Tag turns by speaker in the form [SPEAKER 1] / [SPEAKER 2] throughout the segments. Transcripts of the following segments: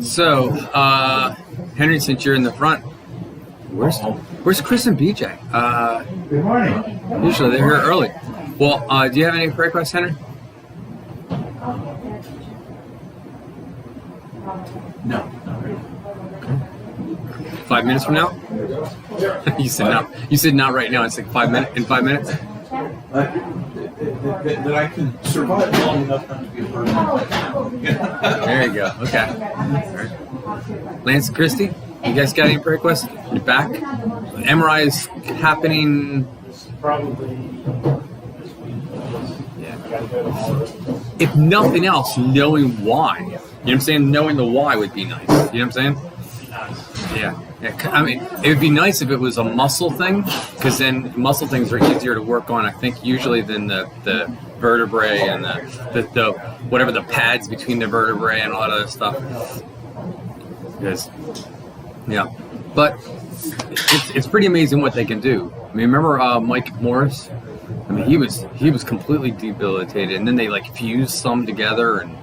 [SPEAKER 1] So, Henry, since you're in the front, where's Chris and BJ?
[SPEAKER 2] Good morning.
[SPEAKER 1] Usually they're here early. Well, do you have any prayer requests, Henry?
[SPEAKER 2] No, not really.
[SPEAKER 1] 5 minutes from now? You said not. You said not right now. It's like 5 minutes. In 5 minutes.
[SPEAKER 2] That I can survive long enough not to be a burden.
[SPEAKER 1] There you go. Okay. Right. Lance and Christy, you guys got any prayer requests? You're back. MRI is happening.
[SPEAKER 3] Probably.
[SPEAKER 1] If nothing else, knowing why. You know what I'm saying? Knowing the why would be nice. You know what I'm saying? Yeah. I mean, it would be nice if it was a muscle thing, because then muscle things are easier to work on, I think, usually than the vertebrae and the whatever the pads between the vertebrae and all that other stuff. Because, yeah. But it's pretty amazing what they can do. I mean, remember Mike Morris? I mean, he was completely debilitated, and then they like fused some together and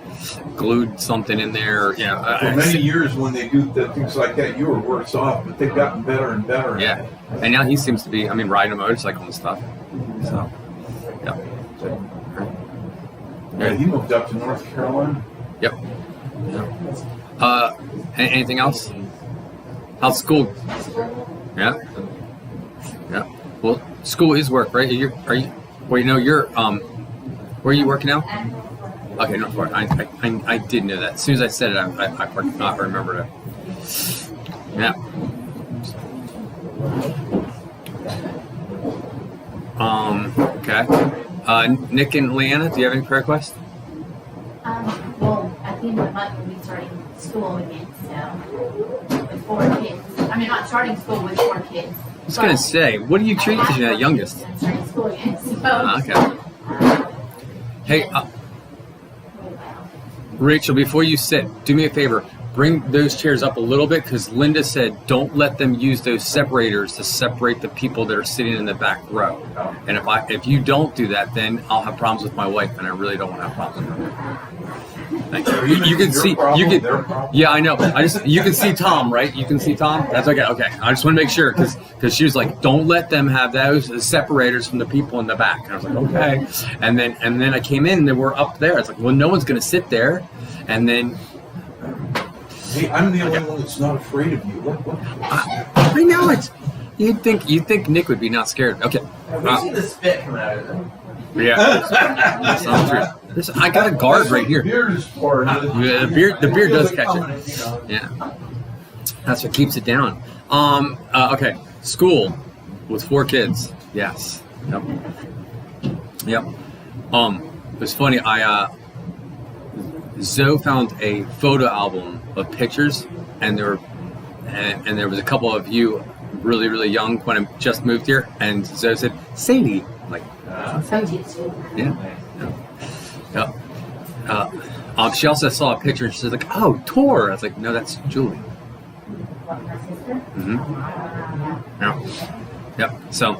[SPEAKER 1] glued something in there. Yeah,
[SPEAKER 2] for many years when they do things like that, you were worse off, but they've gotten better and better.
[SPEAKER 1] Yeah, and now he seems to be, I mean, riding a motorcycle and stuff. So, yeah.
[SPEAKER 2] Yeah, he moved up to North Carolina.
[SPEAKER 1] Yep. Anything else? How's school? Yeah. Yeah. Well, school is work, right? You're where are you working now? Okay, no, I did know that. As soon as I said it, I remembered it. Yeah. Okay. Nick and Leanna, do you have any prayer requests?
[SPEAKER 4] Well, at the end of the month, we'll be starting school again, so with 4 kids. I mean, not starting school with 4 kids.
[SPEAKER 1] I was going to say, what do you treat the youngest?
[SPEAKER 4] I'm starting school again, so.
[SPEAKER 1] Okay. Hey, Rachel, before you sit, do me a favor. Bring those chairs up a little bit, because Linda said don't let them use those separators to separate the people that are sitting in the back row. And if you don't do that, then I'll have problems with my wife, and I really don't want to have problems with her. Thank you. You can see. Yeah, I know. You can see Tom, right? You can see Tom. That's okay. Okay. I just want to make sure, because she was like, don't let them have those separators from the people in the back. And I was like, okay. And then I came in and they were up there. It's like, well, no one's going to sit there. And then.
[SPEAKER 2] Hey, I'm the only one that's not afraid of you. What?
[SPEAKER 1] I know it. You'd think Nick would be not scared. Okay.
[SPEAKER 3] We see the spit coming out of them.
[SPEAKER 1] Yeah. That's not true. I got a guard right here.
[SPEAKER 2] Beard is for
[SPEAKER 1] Yeah, the beard does catch it. Yeah. That's what keeps it down. Okay. School with 4 kids. Yes. Yep. It was funny. Zoe found a photo album of pictures, and there was a couple of you really, really young when I just moved here, and Zoe said, Sadie. I'm like, yeah. She also saw a picture and she was like, oh, Tor. I was like, no, that's Julie. Mm-hmm. Yeah. Yep. So,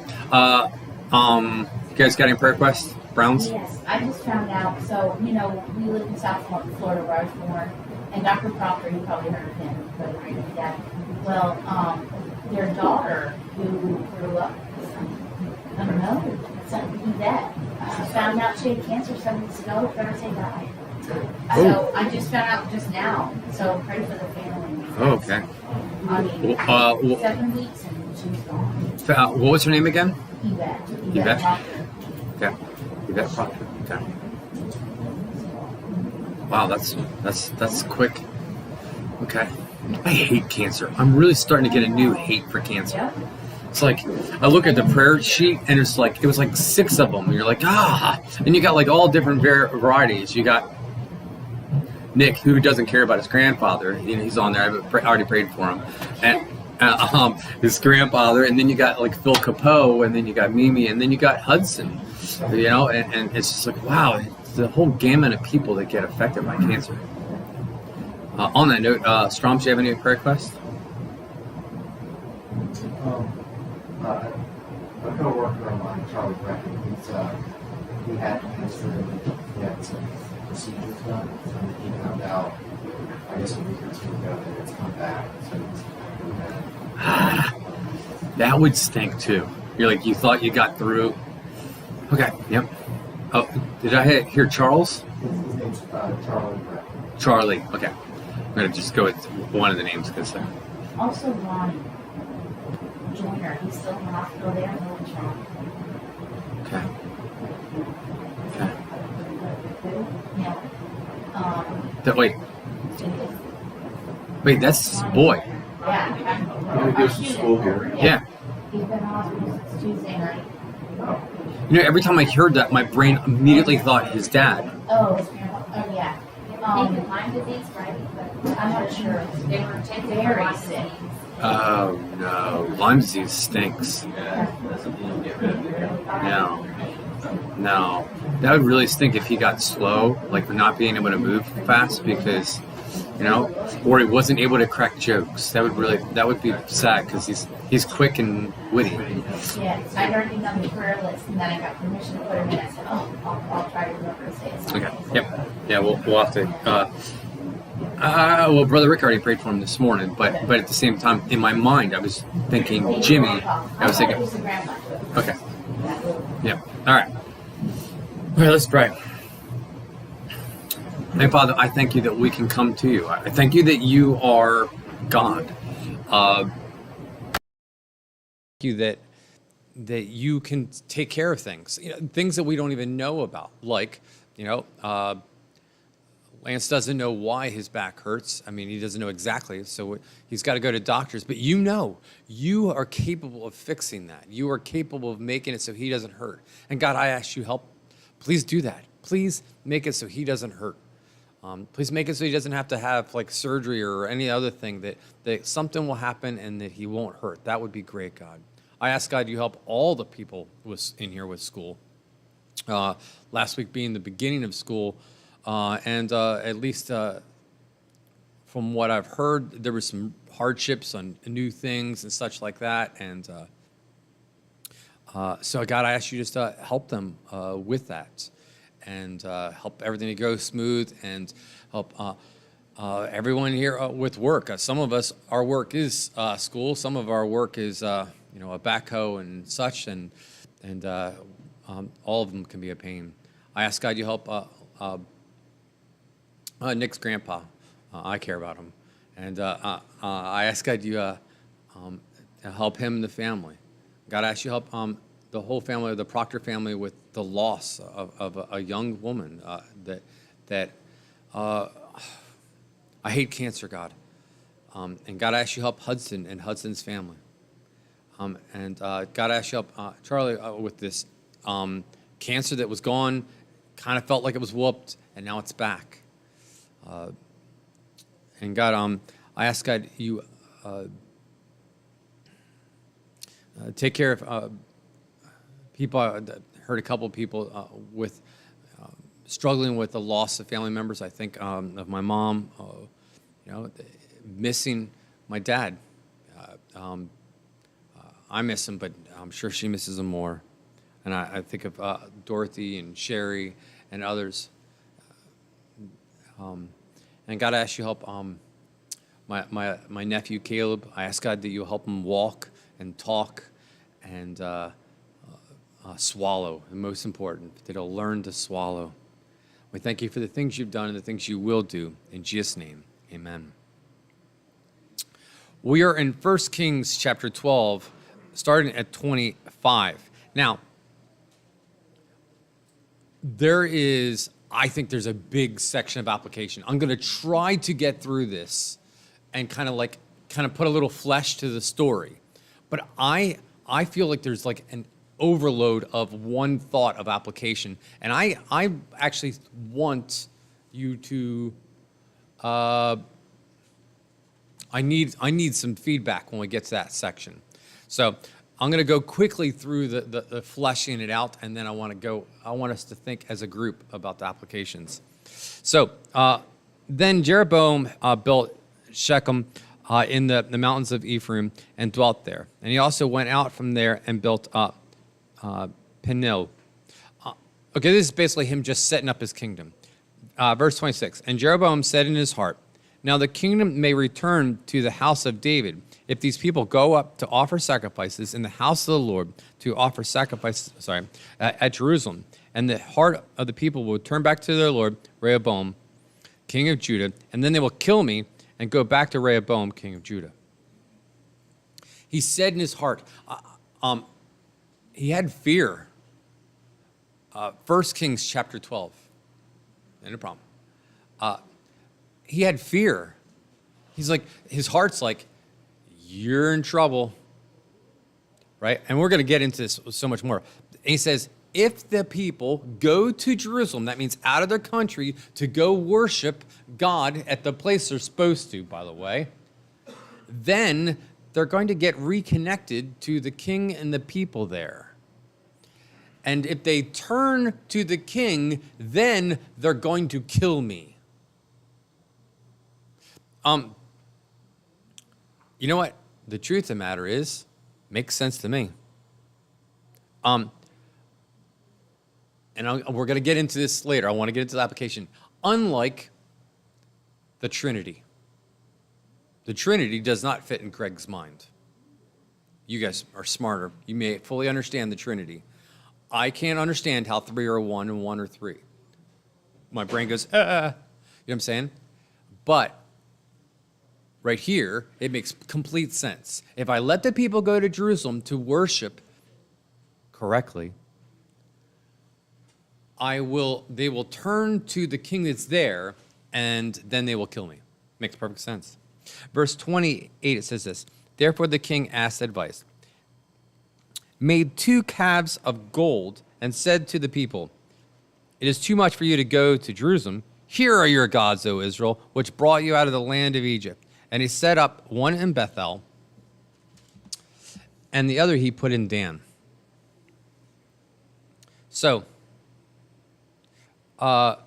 [SPEAKER 1] you guys got any prayer requests? Browns?
[SPEAKER 4] Yes, I just found out. So, we live in South Florida where I was born, and Dr. Proctor, you probably heard of him, but yeah. Well, their daughter who grew up, I don't know, something that found out she had cancer 7 weeks ago. Thursday died. So I just found out just now. So pray for the family.
[SPEAKER 1] Oh, okay.
[SPEAKER 4] I mean, 7 weeks and she's gone.
[SPEAKER 1] What was her name again?
[SPEAKER 4] Yvette.
[SPEAKER 1] Yeah. Yvette Proctor. Okay. Wow, that's quick. Okay. I hate cancer. I'm really starting to get a new hate for cancer.
[SPEAKER 4] Yeah.
[SPEAKER 1] It's like, I look at the prayer sheet and it was like 6 of them. And you're like, and you got like all different varieties. You got Nick, who doesn't care about his grandfather. He's on there. I've already prayed for him. And his grandfather. And then you got like Phil Capoe, and then you got Mimi, and then you got Hudson. And it's just like, wow, it's the whole gamut of people that get affected by cancer. On that note, Strom, do you have any prayer requests?
[SPEAKER 5] I've got a worker of mine, Charlie Brecken. He had cancer. He had some procedures done, and he found out, I guess a week or two ago, that it's come back. So he's
[SPEAKER 1] That would stink too. You're like, you thought you got through. Okay, yep. Oh, did I hear Charles?
[SPEAKER 5] his name's Charlie Brett.
[SPEAKER 1] Charlie. Okay. I'm going to just go with one of the names because
[SPEAKER 4] Also Ronnie Joyner, he's still in the hospital there, no one's wrong.
[SPEAKER 1] okay. Okay.
[SPEAKER 4] Yeah.
[SPEAKER 1] Wait, that's his boy.
[SPEAKER 4] Yeah.
[SPEAKER 2] He goes to school here.
[SPEAKER 1] Yeah.
[SPEAKER 4] He's been in hospital since Tuesday night.
[SPEAKER 1] You know, every time I heard that, my brain immediately thought his dad.
[SPEAKER 4] Oh, his grandpa, oh yeah.
[SPEAKER 6] Maybe Lyme disease, right? But
[SPEAKER 4] I'm not sure.
[SPEAKER 6] they were taking
[SPEAKER 4] Very
[SPEAKER 6] Lyme
[SPEAKER 4] sick.
[SPEAKER 6] disease.
[SPEAKER 1] Oh no, Lyme disease stinks.
[SPEAKER 3] Yeah, that's something you get rid of.
[SPEAKER 1] No, that would really stink if he got slow, like not being able to move fast because, you know, or he wasn't able to crack jokes. That would be sad because he's quick and witty.
[SPEAKER 4] Yeah, I'd already done the prayer list, and then I got permission to put him in. I said, I'll try to remember to say it.
[SPEAKER 1] Okay. Yep. Yeah, we'll have to. Well, Brother Rick already prayed for him this morning, but at the same time, in my mind, I was thinking Jimmy. I was thinking.
[SPEAKER 4] It was the grandma.
[SPEAKER 1] Okay. Yeah. All right. All right. Let's pray. And Father, I thank you that we can come to you. I thank you that you are God. Thank you that you can take care of things, things that we don't even know about, like, Lance doesn't know why his back hurts. I mean, he doesn't know exactly, so he's got to go to doctors. But you are capable of fixing that. You are capable of making it so he doesn't hurt. And God, I ask you help. Please do that. Please make it so he doesn't hurt. Please make it so he doesn't have to have like surgery or any other thing, that something will happen and that he won't hurt. That would be great, God. I ask God you help all the people in here with school. Last week being the beginning of school, and at least from what I've heard, there were some hardships on new things and such like that. And so God, I ask you just to help them with that. And help everything to go smooth, and help everyone here with work. Some of us, our work is school. Some of our work is, a backhoe and such, and all of them can be a pain. I ask God you help Nick's grandpa. I care about him, and I ask God you help him and the family. God, I ask you help the whole family, the Proctor family, with the loss of a young woman that I hate cancer, God. And God, I ask you help Hudson and Hudson's family. And God, I ask you help Charlie with this cancer that was gone, kind of felt like it was whooped, and now it's back. And God, I ask God you take care of people. I heard a couple of people with struggling with the loss of family members. I think of my mom, missing my dad. I miss him, but I'm sure she misses him more. And I think of Dorothy and Sherry and others. And God, I ask you help my nephew Caleb. I ask God that you help him walk and talk and swallow, and most important, that he'll learn to swallow. We thank you for the things you've done and the things you will do. In Jesus' name, amen. We are in 1 Kings chapter 12, starting at 25. Now, I think there's a big section of application. I'm going to try to get through this and kind of put a little flesh to the story. But I feel like there's like an overload of one thought of application. And I actually want you to, I need some feedback when we get to that section. So I'm going to go quickly through the fleshing it out, and then I want us to think as a group about the applications. So then Jeroboam built Shechem in the mountains of Ephraim and dwelt there. And he also went out from there and built Peniel. Okay, this is basically him just setting up his kingdom.
[SPEAKER 7] Verse 26. And Jeroboam said in his heart, now the kingdom may return to the house of David if these people go up to offer sacrifices in the house of the Lord to offer sacrifices, at Jerusalem. And the heart of the people will turn back to their Lord, Rehoboam, king of Judah, and then they will kill me and go back to Rehoboam, king of Judah. He said in his heart, he had fear. 1 Kings chapter 12. No problem. He had fear. He's like, his heart's like, you're in trouble, right? And we're going to get into this so much more. And he says, if the people go to Jerusalem, that means out of their country, to go worship God at the place they're supposed to, by the way, then they're going to get reconnected to the king and the people there. And if they turn to the king, then they're going to kill me. You know what? The truth of the matter is, makes sense to me. And we're going to get into this later. I want to get into the application. Unlike the Trinity does not fit in Craig's mind. You guys are smarter. You may fully understand the Trinity. I can't understand how 3 are 1 and 1 are 3. My brain goes, You know what I'm saying? But right here, it makes complete sense. If I let the people go to Jerusalem to worship correctly, they will turn to the king that's there, and then they will kill me. Makes perfect sense. Verse 28, it says this, therefore the king asked advice, made 2 calves of gold, and said to the people, it is too much for you to go to Jerusalem. Here are your gods, O Israel, which brought you out of the land of Egypt. And he set up one in Bethel, and the other he put in Dan. So, the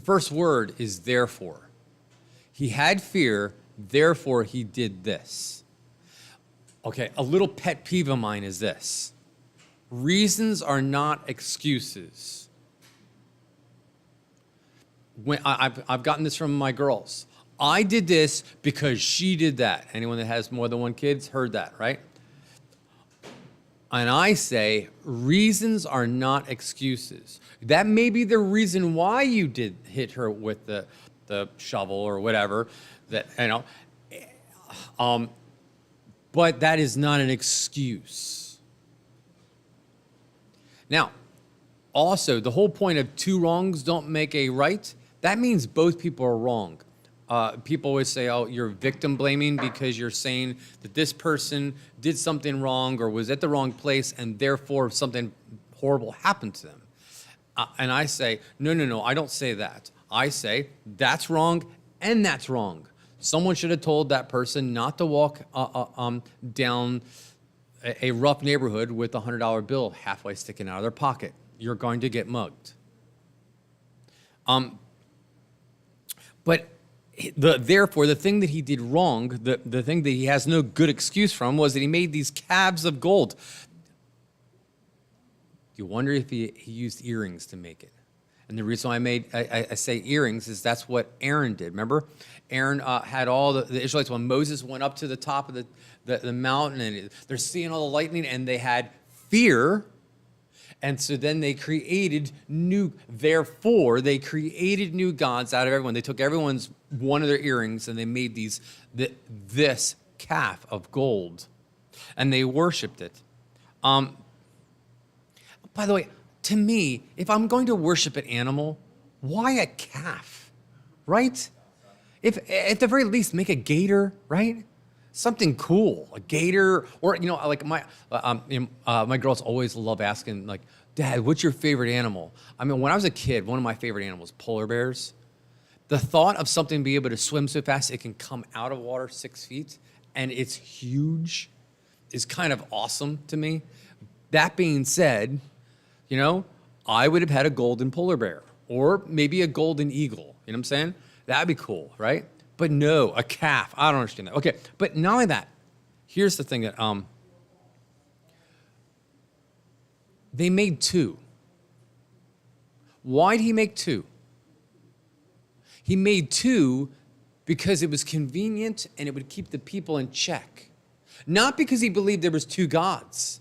[SPEAKER 7] first word is therefore. He had fear, therefore he did this. Okay, a little pet peeve of mine is this. Reasons are not excuses. When I've gotten this from my girls. I did this because she did that. Anyone that has more than one kid's heard that, right? And I say, reasons are not excuses. That may be the reason why you did hit her with the shovel or whatever, that, you know, but that is not an excuse. Now, also, the whole point of 2 wrongs don't make a right, that means both people are wrong. People always say, oh, you're victim blaming because you're saying that this person did something wrong or was at the wrong place and therefore something horrible happened to them. And I say, no, I don't say that. I say that's wrong and that's wrong. Someone should have told that person not to walk down a rough neighborhood with a $100 bill halfway sticking out of their pocket. You're going to get mugged. But therefore, the thing that he did wrong, the thing that he has no good excuse from, was that he made these calves of gold. You wonder if he used earrings to make it. And the reason why I say earrings is that's what Aaron did. Remember? Aaron had all the Israelites, when Moses went up to the top of the mountain, and they're seeing all the lightning, and they had fear. And so then they created new gods out of everyone. They took one of their earrings and they made this calf of gold, and they worshiped it. By the way, to me, if I'm going to worship an animal, why a calf, right? If at the very least make a gator, right? Something cool, a gator, or like my girls always love asking, like, Dad, what's your favorite animal? I mean, when I was a kid, one of my favorite animals, polar bears. The thought of something being able to swim so fast it can come out of water 6 feet and it's huge is kind of awesome to me. That being said, I would have had a golden polar bear or maybe a golden eagle. You know what I'm saying? That'd be cool, right? But no, a calf. I don't understand that. Okay, but not only that, here's the thing that they made 2. Why did he make 2? He made two because it was convenient and it would keep the people in check. Not because he believed there was two gods,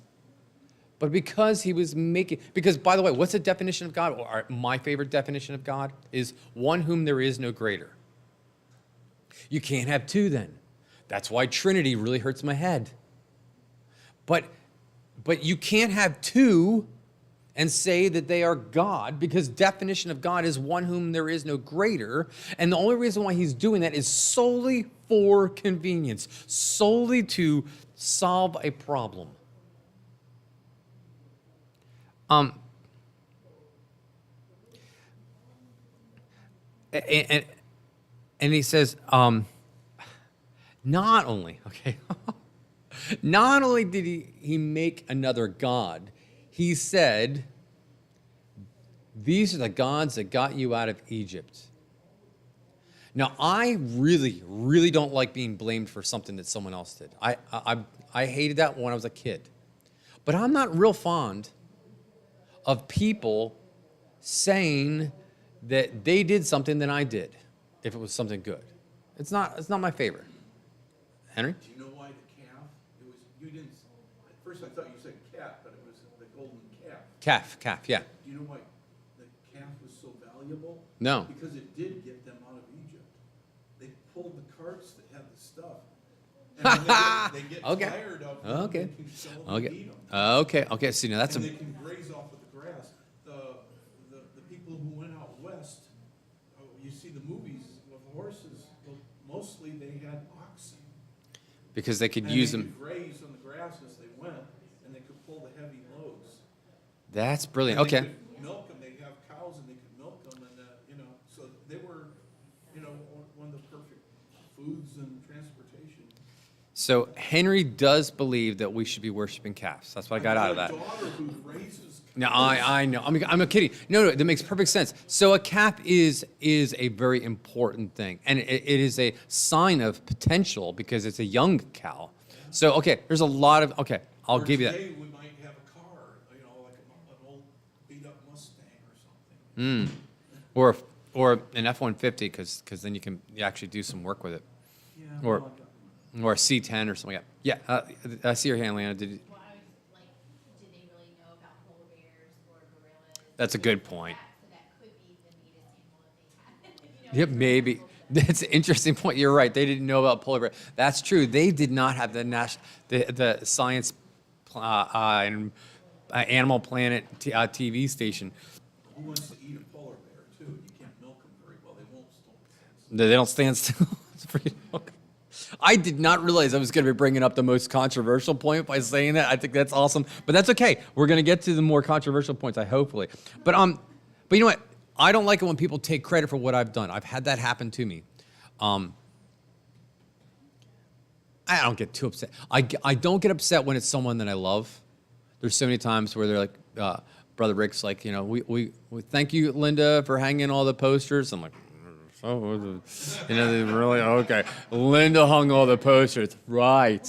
[SPEAKER 7] but because he was making, because by the way, what's the definition of God? Or my favorite definition of God is one whom there is no greater. You can't have two then. That's why Trinity really hurts my head. But you can't have two and say that they are God, because definition of God is one whom there is no greater. And the only reason why he's doing that is solely for convenience, solely to solve a problem. And he says, not only did he make another God, he said, these are the gods that got you out of Egypt. Now, I really, really don't like being blamed for something that someone else did. I hated that when I was a kid. But I'm not real fond of people saying that they did something that I did, if it was something good. It's not my favorite. Henry?
[SPEAKER 2] Do you know why the calf? It was, you didn't, at first I thought you said cat, but it was the golden calf.
[SPEAKER 7] Calf, yeah.
[SPEAKER 2] Do you know why the calf was so valuable?
[SPEAKER 7] No.
[SPEAKER 2] Because it did get them out of Egypt. They pulled the carts that had the stuff. And when they get
[SPEAKER 7] Okay.
[SPEAKER 2] tired of them,
[SPEAKER 7] Okay.
[SPEAKER 2] they can sell them and
[SPEAKER 7] Okay.
[SPEAKER 2] eat them.
[SPEAKER 7] Okay. See, now that's
[SPEAKER 2] And
[SPEAKER 7] a.
[SPEAKER 2] they can graze off of the grass. The people who went out west, you see the movies with horses, well, mostly they had oxen.
[SPEAKER 7] Because they could
[SPEAKER 2] And
[SPEAKER 7] use
[SPEAKER 2] they
[SPEAKER 7] them.
[SPEAKER 2] could graze on the grass as they went, and they could pull the heavy loads.
[SPEAKER 7] That's brilliant.
[SPEAKER 2] And they
[SPEAKER 7] Okay.
[SPEAKER 2] could milk them, they have cows and they could milk them, and, so they were, one of the perfect foods and transportation.
[SPEAKER 7] So Henry does believe that we should be worshiping calves. That's what I got out of that.
[SPEAKER 2] I have a daughter who raises
[SPEAKER 7] No,
[SPEAKER 2] cows.
[SPEAKER 7] I know. I'm not kidding. No, that makes perfect sense. So a calf is a very important thing, and it is a sign of potential because it's a young cow. So okay, there's a lot of I'll
[SPEAKER 2] Or
[SPEAKER 7] give you that.
[SPEAKER 2] Today we might have a car, like an old beat-up Mustang or something.
[SPEAKER 7] Or an F-150 because then you actually do some work with it,
[SPEAKER 2] Yeah.
[SPEAKER 7] or a C10 or something like that. Yeah, I see your hand, Leanna. Did you?
[SPEAKER 6] Well, I was like, did they really know about polar bears or gorillas?
[SPEAKER 7] That's a good point.
[SPEAKER 6] So that could be the neatest animal if they had.
[SPEAKER 7] Yep, maybe. That's an interesting point. You're right. They didn't know about polar bear. That's true. They did not have the science and Animal Planet TV station.
[SPEAKER 2] Who wants to eat a polar bear too? You can't milk them very well. They won't stand.
[SPEAKER 7] They don't stand still. It's pretty- I did not realize I was going to be bringing up the most controversial point by saying that. I think that's awesome, but that's okay. We're going to get to the more controversial points, hopefully. But you know what? I don't like it when people take credit for what I've done. I've had that happen to me. I don't get too upset. I don't get upset when it's someone that I love. There's so many times where they're like, Brother Rick's like, we thank you, Linda, for hanging all the posters. I'm like, oh, they really, okay. Linda hung all the posters, right?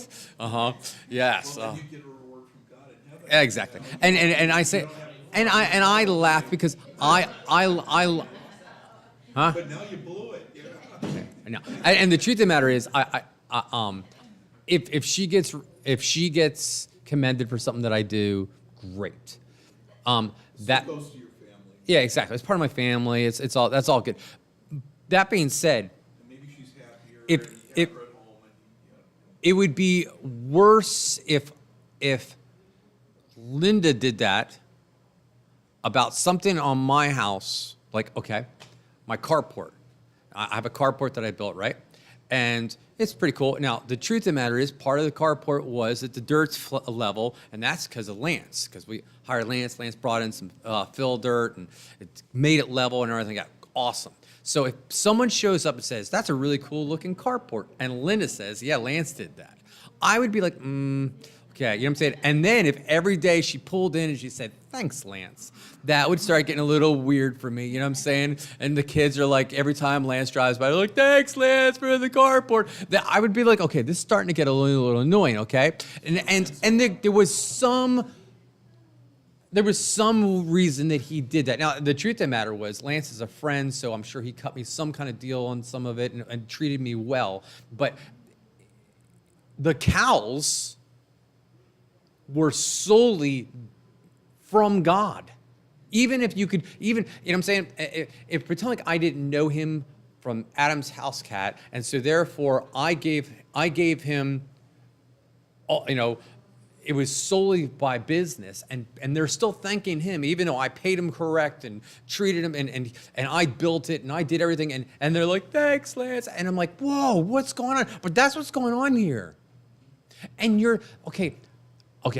[SPEAKER 7] Yes.
[SPEAKER 2] Well, then you get a reward from God in heaven.
[SPEAKER 7] Exactly. And I say, and I laugh because I huh?
[SPEAKER 2] But now you blew it.
[SPEAKER 7] No. And the truth of the matter is, if she gets commended for something that I do, great. That
[SPEAKER 2] Goes to your family.
[SPEAKER 7] yeah, exactly. It's part of my family. It's all that's all good. That being said,
[SPEAKER 2] And maybe she's happier.
[SPEAKER 7] If-
[SPEAKER 2] and you
[SPEAKER 7] if-
[SPEAKER 2] have her at home and,
[SPEAKER 7] it would be worse if Linda did that about something on my house, like, okay, my carport. I have a carport that I built, right? And it's pretty cool. Now, the truth of the matter is, part of the carport was that the dirt's level, and that's because of Lance, because we hired Lance. Lance brought in some fill dirt, and it made it level, and everything got awesome. So if someone shows up and says, that's a really cool looking carport, and Linda says, yeah, Lance did that, I would be like, okay, you know what I'm saying? And then if every day she pulled in and she said, thanks, Lance, that would start getting a little weird for me, you know what I'm saying? And the kids are like, every time Lance drives by, they're like, thanks, Lance, for the carport. That I would be like, okay, this is starting to get a little annoying, okay? And there was some There was some reason that he did that. Now, the truth of the matter was, Lance is a friend, so I'm sure he cut me some kind of deal on some of it and treated me well. But the cows were solely from God. Even if you could, even, you know what I'm saying? If pretend like I didn't know him from Adam's house cat, and so therefore I gave him, you know, it was solely by business, and they're still thanking him, even though I paid him correct and treated him, and I built it and I did everything, and they're like, thanks, Lance. And I'm like, whoa, what's going on? But that's what's going on here. And you're, okay,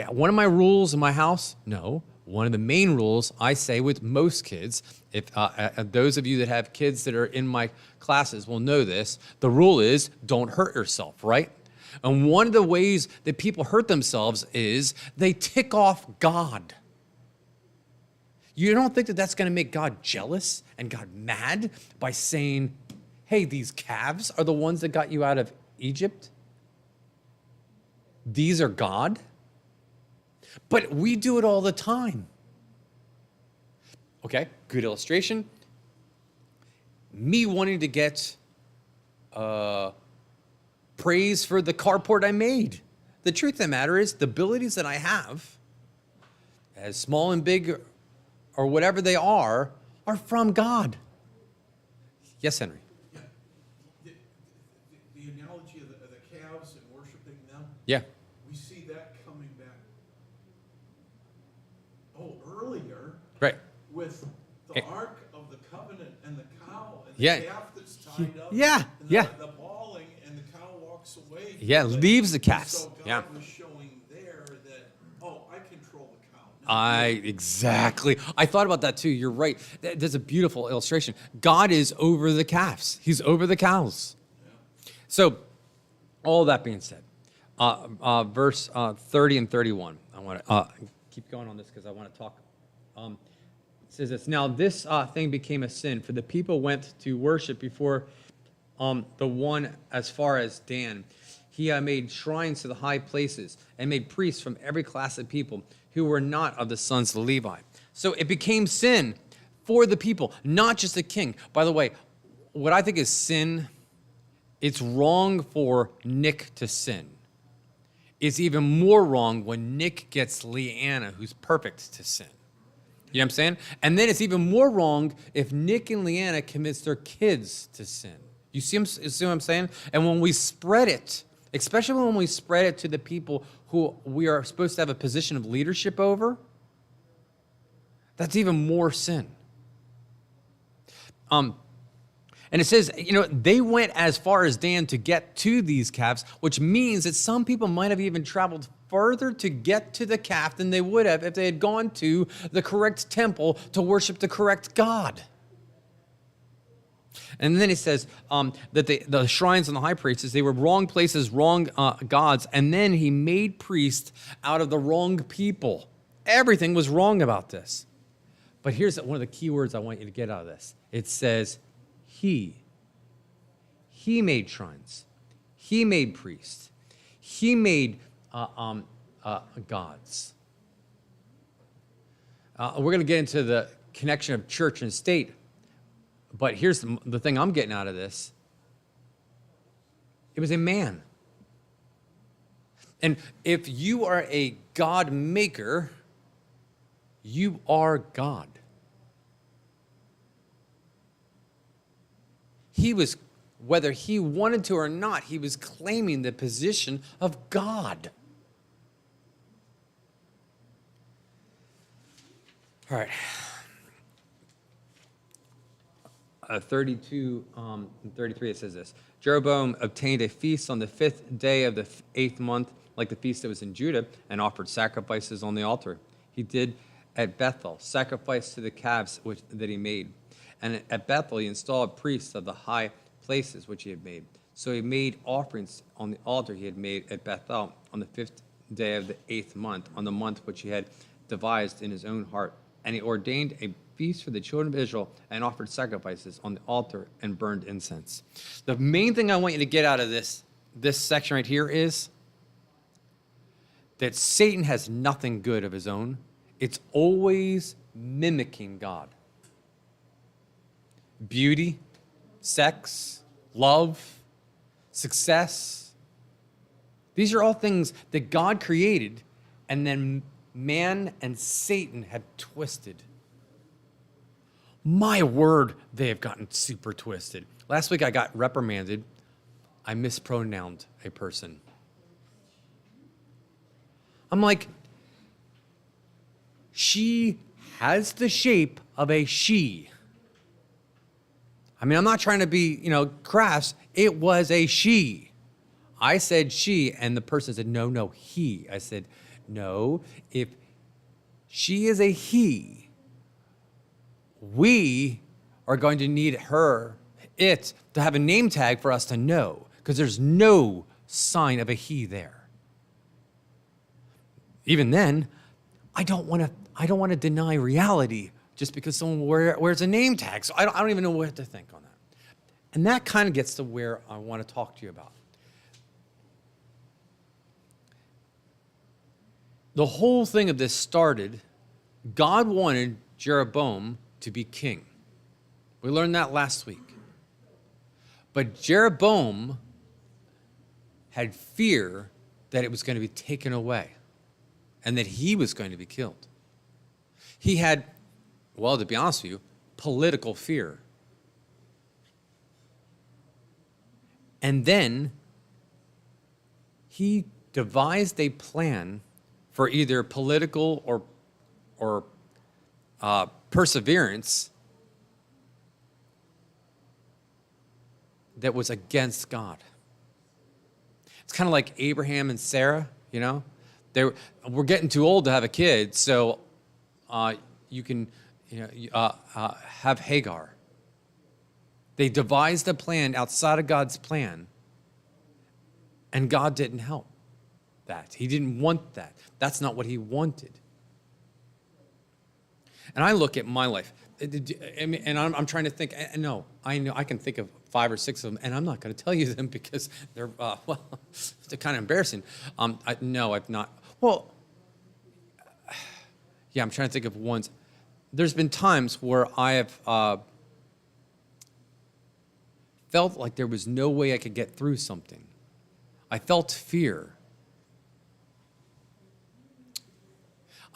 [SPEAKER 7] one of my rules in my house, no, one of the main rules I say with most kids, if those of you that have kids that are in my classes will know this, the rule is don't hurt yourself, right? And one of the ways that people hurt themselves is they tick off God. You don't think that that's going to make God jealous and God mad by saying, hey, these calves are the ones that got you out of Egypt? These are God? But we do it all the time. Okay, good illustration. Me wanting to get praise for the carport I made. The truth of the matter is, the abilities that I have, as small and big or whatever they are from God. Yes, Henry?
[SPEAKER 2] Yeah. The analogy of the calves and worshiping them,
[SPEAKER 7] Yeah.
[SPEAKER 2] we see that coming back, earlier
[SPEAKER 7] Right.
[SPEAKER 2] with the Ark of the Covenant and the cow and the
[SPEAKER 7] Yeah.
[SPEAKER 2] calf that's tied up.
[SPEAKER 7] Yeah,
[SPEAKER 2] and
[SPEAKER 7] yeah.
[SPEAKER 2] The bawling, and the cow walks away.
[SPEAKER 7] Yeah,
[SPEAKER 2] from it.
[SPEAKER 7] leaves the calves.
[SPEAKER 2] So God
[SPEAKER 7] Yeah.
[SPEAKER 2] was showing there that, I control the cow. Not you.
[SPEAKER 7] Exactly. I thought about that too. You're right. That's a beautiful illustration. God is over the calves. He's over the cows. So, all that being said, verse 30 and 31. I want to keep going on this because I want to talk. It says this, now this thing became a sin, for the people went to worship before the one as far as Dan. He made shrines to the high places and made priests from every class of people who were not of the sons of Levi. So it became sin for the people, not just the king. By the way, what I think is sin, it's wrong for Nick to sin. It's even more wrong when Nick gets Leanna, who's perfect, to sin. You know what I'm saying? And then it's even more wrong if Nick and Leanna commits their kids to sin. You see what I'm saying? And when we spread it, especially when we spread it to the people who we are supposed to have a position of leadership over, that's even more sin. And it says, they went as far as Dan to get to these calves, which means that some people might have even traveled further to get to the calf than they would have if they had gone to the correct temple to worship the correct God. And then he says that the shrines and the high priests, they were wrong places, wrong gods, and then he made priests out of the wrong people. Everything was wrong about this. But here's one of the key words I want you to get out of this. It says, He made shrines. He made priests. He made gods. We're going to get into the connection of church and state. But here's the thing I'm getting out of this. It was a man. And if you are a God maker, you are God. He was, whether he wanted to or not, he was claiming the position of God. All right. 32 and 33, it says this. Jeroboam obtained a feast on the 5th day of the 8th month, like the feast that was in Judah, and offered sacrifices on the altar. He did at Bethel, sacrifice to the calves that he made. And at Bethel, he installed priests of the high places which he had made. So he made offerings on the altar he had made at Bethel on the 5th day of the 8th month, on the month which he had devised in his own heart. And he ordained a feast for the children of Israel and offered sacrifices on the altar and burned incense. The main thing I want you to get out of this section right here is that Satan has nothing good of his own, It's always mimicking God. Beauty, sex, love, success. These are all things that God created, and then man and Satan have twisted. My word, they have gotten super twisted. Last week I got reprimanded. I mispronounced a person. I'm like, she has the shape of a she. I mean, I'm not trying to be, crass. It was a she. I said she, and the person said, no, he. I said, no, if she is a he, we are going to need it to have a name tag for us to know, because there's no sign of a he there. Even then, I don't want to deny reality just because someone wears a name tag. So I don't even know what to think on that. And that kind of gets to where I want to talk to you about. The whole thing of this started, God wanted Jeroboam to be king. We learned that last week. But Jeroboam had fear that it was going to be taken away and that he was going to be killed. He had, well, to be honest with you, political fear. And then he devised a plan for either political or perseverance that was against God. It's kind of like Abraham and Sarah, we're getting too old to have a kid, so you can have Hagar. They devised a plan outside of God's plan, and God didn't help that. He didn't want that. That's not what he wanted. And I look at my life, and I'm trying to think. No, I know I can think of 5 or 6 of them, and I'm not going to tell you them because they're they're kind of embarrassing. No, I've not. Well, yeah, I'm trying to think of ones. There's been times where I have felt like there was no way I could get through something. I felt fear.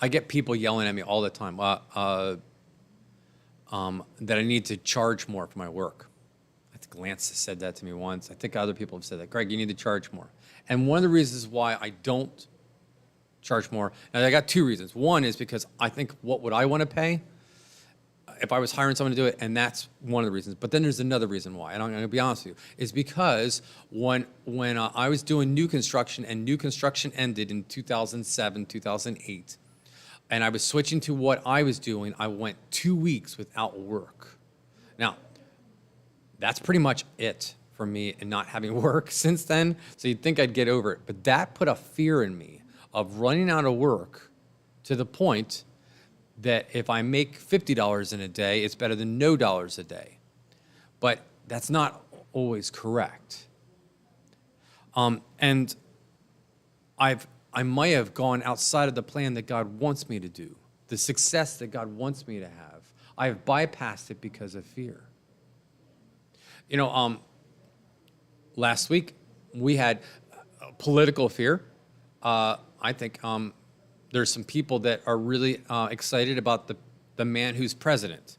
[SPEAKER 7] I get people yelling at me all the time that I need to charge more for my work. I think Lance has said that to me once. I think other people have said that. Greg, you need to charge more. And one of the reasons why I don't charge more, and I got 2 reasons. One is because I think, what would I want to pay if I was hiring someone to do it? And that's one of the reasons. But then there's another reason why, and I'm going to be honest with you, is because when I was doing new construction, and new construction ended in 2007, 2008, and I was switching to what I was doing, I went 2 weeks without work. Now, that's pretty much it for me in not having work since then, so you'd think I'd get over it. But that put a fear in me of running out of work to the point that if I make $50 in a day, it's better than no dollars a day. But that's not always correct. And I might have gone outside of the plan that God wants me to do, the success that God wants me to have. I have bypassed it because of fear. Last week we had political fear. I think there's some people that are really excited about the man who's president.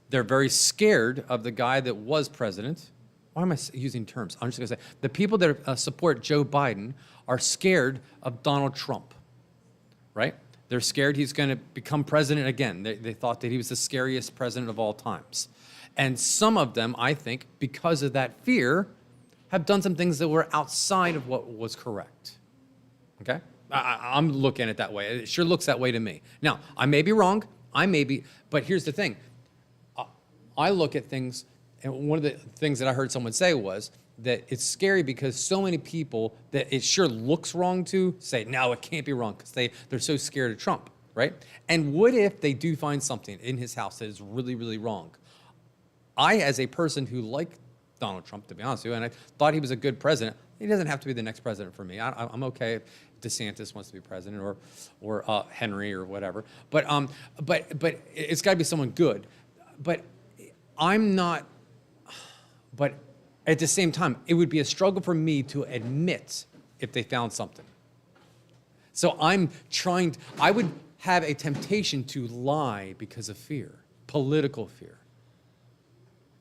[SPEAKER 7] They're very scared of the guy that was president. Why am I using terms? I'm just going to say the people that support Joe Biden are scared of Donald Trump, right? They're scared he's going to become president again. They thought that he was the scariest president of all times. And some of them, I think, because of that fear, have done some things that were outside of what was correct, okay? I'm looking at it that way. It sure looks that way to me. Now, I may be wrong. But here's the thing. I look at things, and one of the things that I heard someone say was that it's scary because so many people that it sure looks wrong to say, no, it can't be wrong, because they're so scared of Trump, right? And what if they do find something in his house that is really, really wrong? I, as a person who like Donald Trump, to be honest with you, and I thought he was a good president. He doesn't have to be the next president for me. I'm okay if DeSantis wants to be president or Henry or whatever. But it's got to be someone good. But I'm not. But at the same time, it would be a struggle for me to admit if they found something. So I would have a temptation to lie because of fear, political fear.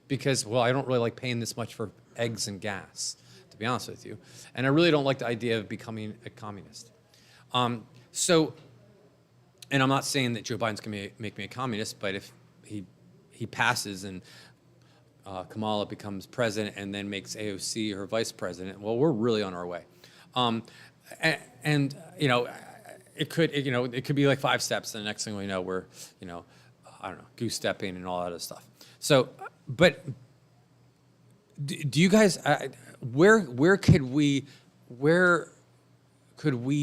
[SPEAKER 7] Because, well, I don't really like paying this much for eggs and gas, to be honest with you. And I really don't like the idea of becoming a communist. And I'm not saying that Joe Biden's going to make me a communist, but if he passes and Kamala becomes president and then makes AOC her vice president, well, we're really on our way. And you know, it could be like 5 steps, and the next thing we know, we're, I don't know, goose stepping and all that other stuff. So, but do you guys, where could we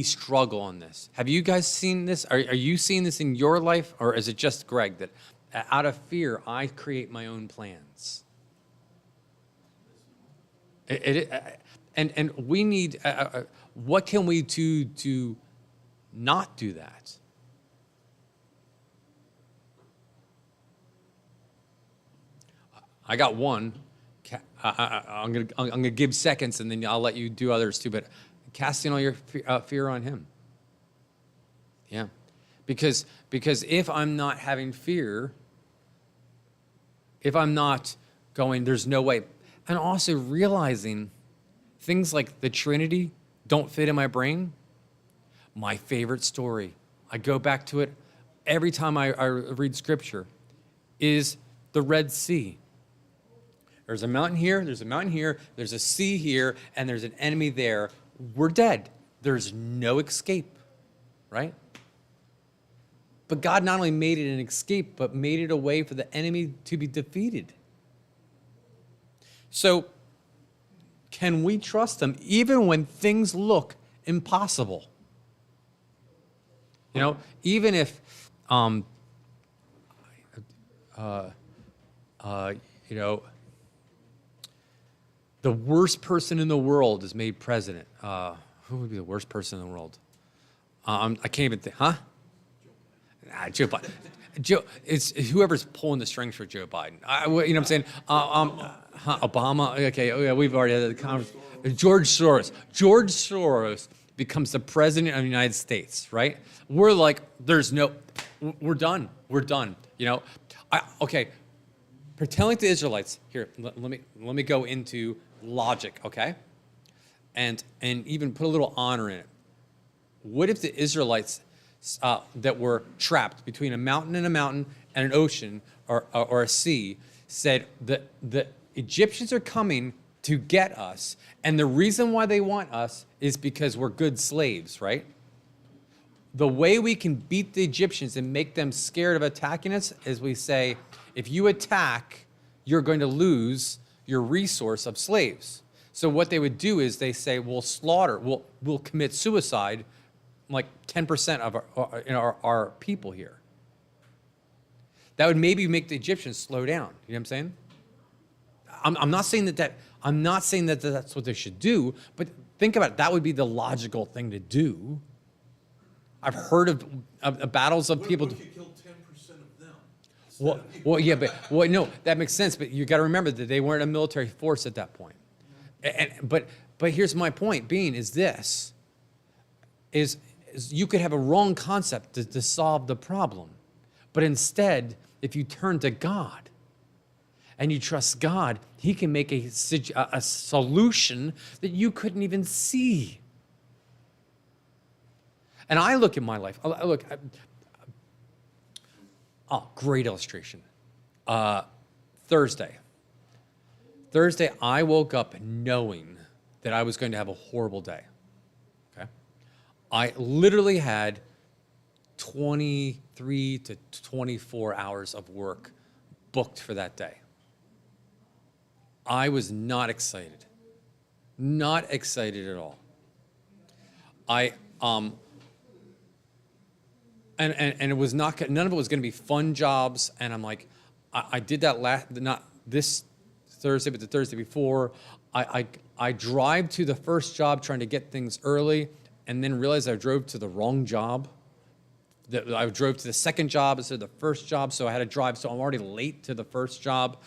[SPEAKER 7] struggle on this? Have you guys seen this? Are you seeing this in your life, or is it just Greg that out of fear I create my own plans? And we need, what can we do to not do that? I got one. I'm gonna give seconds, and then I'll let you do others too. But casting all your fear on Him. Yeah, because if I'm not having fear, if I'm not going, there's no way, and also realizing things like the Trinity don't fit in my brain. My favorite story, I go back to it every time I read Scripture, is the Red Sea. There's a mountain here, there's a mountain here, there's a sea here, and there's an enemy there. We're dead. There's no escape, right? But God not only made it an escape, but made it a way for the enemy to be defeated. So, can we trust Him even when things look impossible? Even if, the worst person in the world is made president. Who would be the worst person in the world? I can't even think, huh? Joe Biden. It's whoever's pulling the strings for Joe Biden. You know what I'm saying? Obama. Okay, oh yeah, we've already had the conversation. George Soros. George Soros becomes the president of the United States, right? We're like, we're done. We're done. Okay. Telling the Israelites here. Let me go into logic, okay? And even put a little honor in it. What if the Israelites that were trapped between a mountain and an ocean or a sea said that the Egyptians are coming to get us, and the reason why they want us is because we're good slaves, right? The way we can beat the Egyptians and make them scared of attacking us is we say, if you attack, you're going to lose your resource of slaves. So what they would do is they say, we'll slaughter, we'll commit suicide, like 10% of our people here. That would maybe make the Egyptians slow down. You know what I'm saying? I'm not saying that that's what they should do, but think about it. That would be the logical thing to do. I've heard of battles of people.
[SPEAKER 2] What if you kill 10% of them?
[SPEAKER 7] Well, no, that makes sense. But you got to remember that they weren't a military force at that point. But here's my point being is you could have a wrong concept to solve the problem. But instead, if you turn to God and you trust God, He can make a solution that you couldn't even see. And I look at my life. Great illustration. Thursday, I woke up knowing that I was going to have a horrible day. Okay, I literally had 23 to 24 hours of work booked for that day. I was not excited at all. And it was none of it was going to be fun jobs. And I'm like, I did that not this Thursday, but the Thursday before, I drive to the first job trying to get things early, and then realize I drove to the wrong job. I drove to the second job instead of the first job, so I had to drive. So I'm already late to the first job,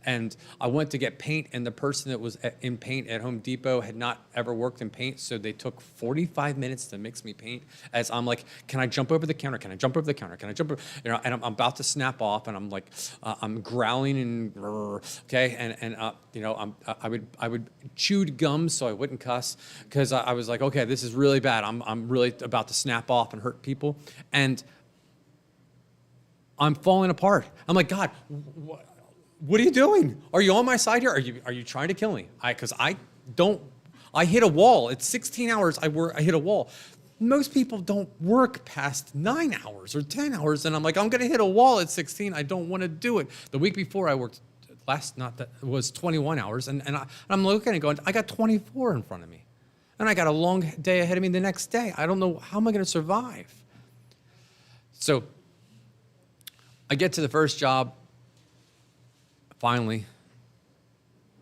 [SPEAKER 7] and I went to get paint, and the person that was in paint at Home Depot had not ever worked in paint, so they took 45 minutes to mix me paint. As I'm like, can I jump over the counter? Can I jump over the counter? Can I jump over? You know, and I'm about to snap off, and I'm like, I'm growling and okay, and you know, I would chewed gum so I wouldn't cuss, because I was like, okay, this is really bad. I'm really about to snap off and hurt people, and I'm falling apart. I'm like, God, what are you doing? Are you on my side here? Are you trying to kill me? Because I hit a wall. It's 16 hours. I hit a wall. Most people don't work past 9 hours or 10 hours, and I'm like, I'm gonna hit a wall at 16. I don't want to do it. The week before I worked was 21 hours, and I'm looking and going, I got 24 in front of me, and I got a long day ahead of me the next day. I don't know, how am I gonna survive? So I get to the first job, finally,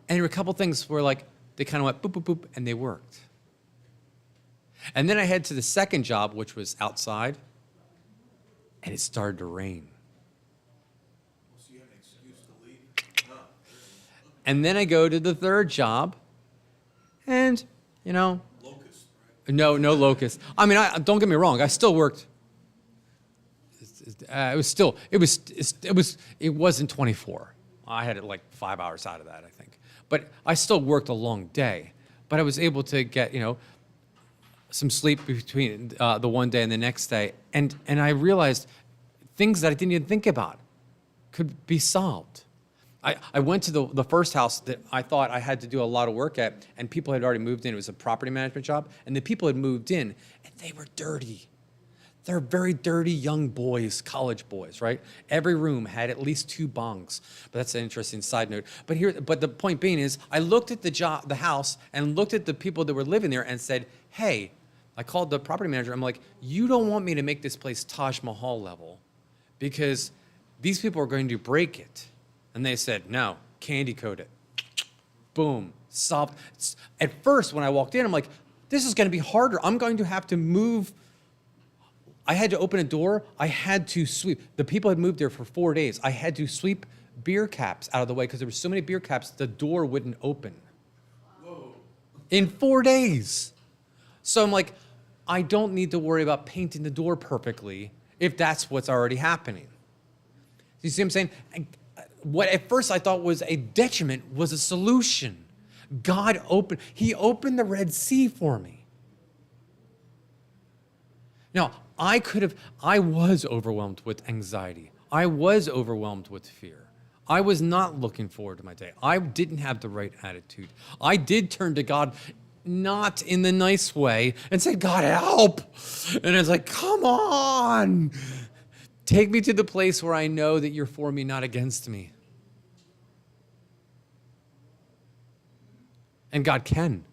[SPEAKER 7] and there were a couple things where like, they kind of went boop, boop, boop, and they worked. And then I head to the second job, which was outside, and it started to rain.
[SPEAKER 2] So you have an excuse to leave?
[SPEAKER 7] And then I go to the third job, and, you know,
[SPEAKER 2] Locust, right?
[SPEAKER 7] no locust. I mean, don't get me wrong, I still worked. It wasn't 24. I had it like 5 hours out of that, I think. But I still worked a long day. But I was able to get, you know, some sleep between the one day and the next day. And I realized things that I didn't even think about could be solved. I went to the first house that I thought I had to do a lot of work at, and people had already moved in. It was a property management job, and the people had moved in, and they were dirty. They're very dirty young boys, college boys, right? Every room had at least 2 bongs. But that's an interesting side note. But the point being is, I looked at the house and looked at the people that were living there and said, hey, I called the property manager. I'm like, you don't want me to make this place Taj Mahal level because these people are going to break it. And they said, no, candy coat it. Boom, solved. At first, when I walked in, I'm like, this is going to be harder. I'm going to have to move. I had to open a door. I had to sweep. The people had moved there for 4 days. I had to sweep beer caps out of the way because there were so many beer caps, the door wouldn't open.
[SPEAKER 2] Whoa.
[SPEAKER 7] In 4 days. So I'm like, I don't need to worry about painting the door perfectly if that's what's already happening. You see what I'm saying? What at first I thought was a detriment was a solution. He opened the Red Sea for me. Now, I was overwhelmed with anxiety. I was overwhelmed with fear. I was not looking forward to my day. I didn't have the right attitude. I did turn to God, not in the nice way, and said, God, help. And it's like, come on. Take me to the place where I know that you're for me, not against me. And God can.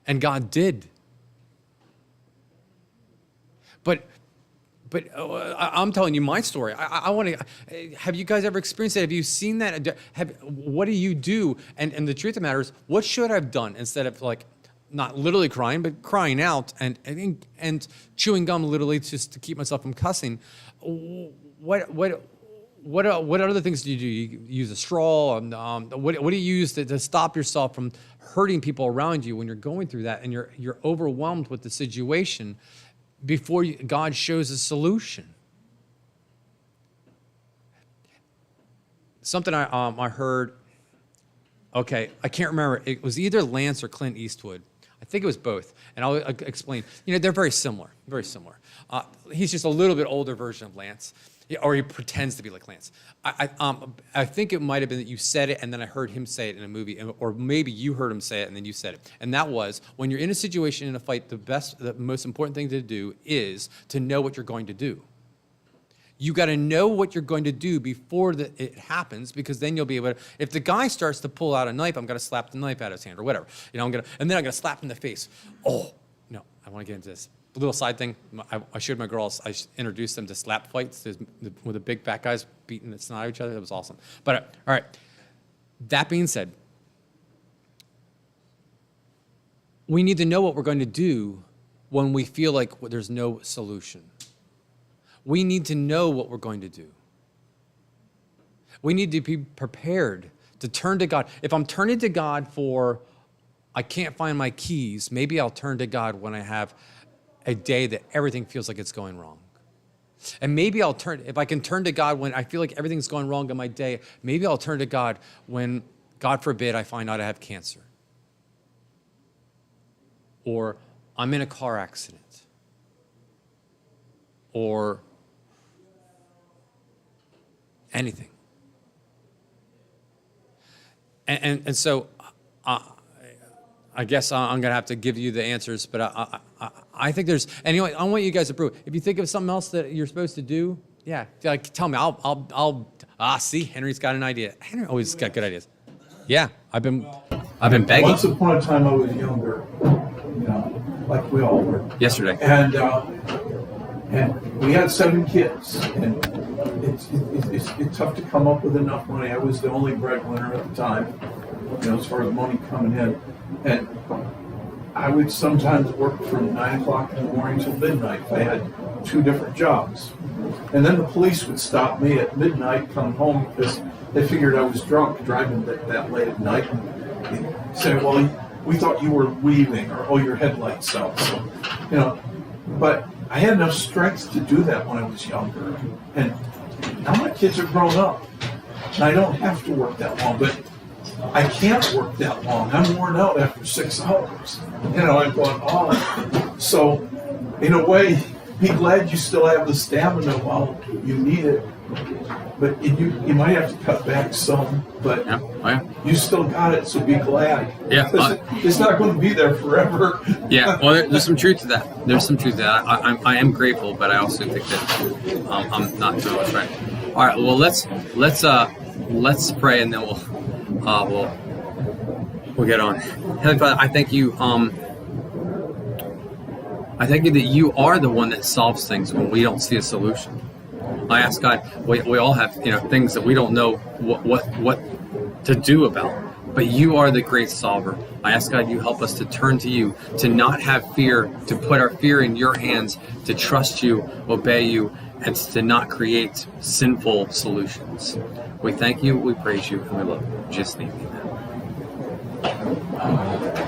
[SPEAKER 7] And God did. But I'm telling you my story. I want to. Have you guys ever experienced that? Have you seen that? What do you do? And the truth of the matter is, what should I have done instead of like, not literally crying, but crying out and chewing gum literally just to keep myself from cussing? What other things do you do? You use a straw? What do you use to stop yourself from hurting people around you when you're going through that and you're overwhelmed with the situation? Before God shows a solution. Something I heard, okay, I can't remember. It was either Lance or Clint Eastwood. I think it was both. And I'll explain. You know, they're very similar, very similar. He's just a little bit older version of Lance, or he pretends to be like Lance. I think it might have been that you said it and then I heard him say it in a movie, or maybe you heard him say it and then you said it. And that was, when you're in a situation in a fight, the most important thing to do is to know what you're going to do. You got to know what you're going to do before it happens, because then you'll be able to, if the guy starts to pull out a knife, I'm going to slap the knife out of his hand or whatever. You know, and then I'm going to slap him in the face. Oh, no, I want to get into this. A little side thing, I showed my girls, I introduced them to slap fights with the big fat guys beating the snot out of each other. That was awesome. But all right, That being said, we need to know what we're going to do when we feel like there's no solution. We need to know what we're going to do. We need to be prepared to turn to God. If I'm turning to God for, I can't find my keys, maybe I'll turn to God when I have a day that everything feels like it's going wrong. And maybe I'll turn, if I can turn to God when I feel like everything's going wrong in my day, maybe I'll turn to God when, God forbid, I find out I have cancer. Or I'm in a car accident. Or anything. And so I guess I'm going to have to give you the answers, but I think there's, anyway, I want you guys to prove. If you think of something else that you're supposed to do, yeah, like, tell me. See, Henry's got an idea. Henry always got good ideas. Yeah, I've been begging.
[SPEAKER 2] Once upon a time I was younger, you know, like we all were.
[SPEAKER 1] Yesterday.
[SPEAKER 2] And we had 7 kids, and it's tough to come up with enough money. I was the only breadwinner at the time, you know, as far as money coming in. And I would sometimes work from 9 o'clock in the morning till midnight. I had 2 different jobs. And then the police would stop me at midnight coming home because they figured I was drunk driving that late at night. And they'd say, well, we thought you were leaving, or, oh, your headlights out. So, you know, but I had enough strength to do that when I was younger. And now my kids are grown up. And I don't have to work that long, but I can't work that long. I'm worn out after 6 hours. You know, I'm going, oh. So, in a way, be glad you still have the stamina while you need it. But you might have to cut back some, but you still got it, so be glad.
[SPEAKER 1] Yeah.
[SPEAKER 2] It's not going to be there forever.
[SPEAKER 1] Yeah, well, there's some truth to that. There's some truth to that. I am grateful, but I also think that I'm not doing what's right. All right, well, let's pray, and then we'll get on. Heavenly Father, I thank you. I thank you that you are the one that solves things when we don't see a solution. I ask God, we all have, you know, things that we don't know what to do about, but you are the great solver. I ask God, you help us to turn to you, to not have fear, to put our fear in your hands, to trust you, obey you, and to not create sinful solutions. We thank you, we praise you, and we love you. In Jesus' name, amen.